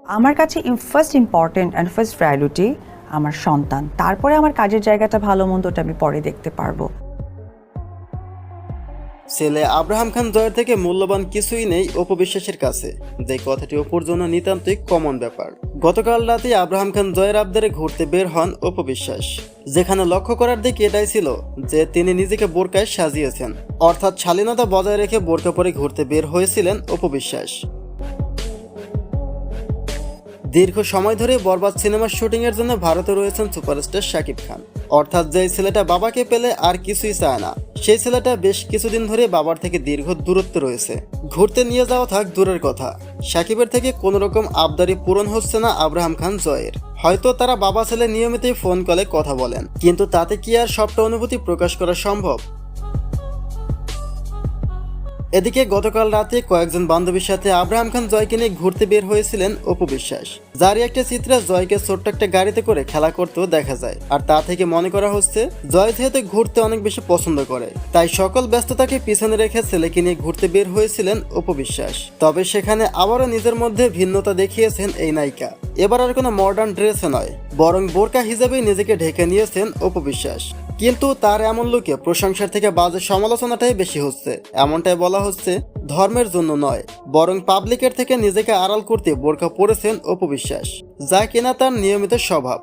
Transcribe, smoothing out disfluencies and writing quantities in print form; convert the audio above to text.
আমার কাছে first important and first priority আমার সন্তান, তারপরে আমার কাজের জায়গাটা ভালো মন্দটা আমি পরে দেখতে পারবো। ছেলে আব্রাহাম খান জয়ের থেকে মূল্যবান কিছুই নেই অপু বিশ্বাসের কাছে, যে কথাটি অপুর জন্য নিতান্তই কমন ব্যাপার। গতকাল রাতে আব্রাহাম খান জয়ের আবদারে ঘুরতে বের হন অপু বিশ্বাস, যেখানে লক্ষ্য করার দিক এটাই ছিল যে তিনি নিজেকে বোরকায় সাজিয়েছেন, অর্থাৎ শালীনতা বজায় রেখে বোরকা পরে ঘুরতে বের হয়েছিলেন অপু বিশ্বাস। দীর্ঘ সময় ধরে বরবাদ সিনেমার শুটিং এর জন্য ভারতে রয়েছেন সুপারস্টার শাকিব খান, অর্থাৎ যে ছেলেটা বাবাকে পেলে আর কিছুই চায় না, সেই ছেলেটা বেশ কিছুদিন ধরে বাবার থেকে দীর্ঘ দূরত্বে রয়েছে। ঘুরতে নিয়ে যাওয়া থাক দূরের কথা, শাকিবের থেকে কোনো রকম আবদারি পূরণ হচ্ছে না আব্রাহাম খান জয়ের। হয়তো তারা বাবা ছেলে নিয়মিতই ফোন কলে কথা বলেন, কিন্তু তাতে কি আর সবটা অনুভূতি প্রকাশ করা সম্ভব? এদিকে গতকাল রাতে কয়েকজন বান্ধবীর সাথে আব্রাহাম খান জয়কে নিয়ে ঘুরতে বের হয়েছিলেন অপু বিশ্বাস, যারই একটা চিত্রে জয়কে ছোট্ট একটা গাড়িতে করে খেলা করতেও দেখা যায়। আর তা থেকে মনে করা হচ্ছে জয় যেহেতু ঘুরতে অনেক বেশি পছন্দ করে, তাই সকল ব্যস্ততাকে পিছনে রেখে ছেলেকে নিয়ে ঘুরতে বের হয়েছিলেন অপু বিশ্বাস। তবে সেখানে আবারও নিজের মধ্যে ভিন্নতা দেখিয়েছেন এই নায়িকা। এবার আর কোনো মডার্ন ড্রেসে নয়, বরং বোরকা হিসেবেই নিজেকে ঢেকে নিয়েছেন অপু বিশ্বাস। কিন্তু তার এমন লুকে প্রশংসার থেকে বাজে সমালোচনাটাই বেশি হচ্ছে। এমনটাই বলা হচ্ছে ধর্মের জন্য নয়, বরং পাবলিকের থেকে নিজেকে আড়াল করতে বোরকা পরেছেন অপু বিশ্বাস, যা কিনা তার নিয়মিত স্বভাব।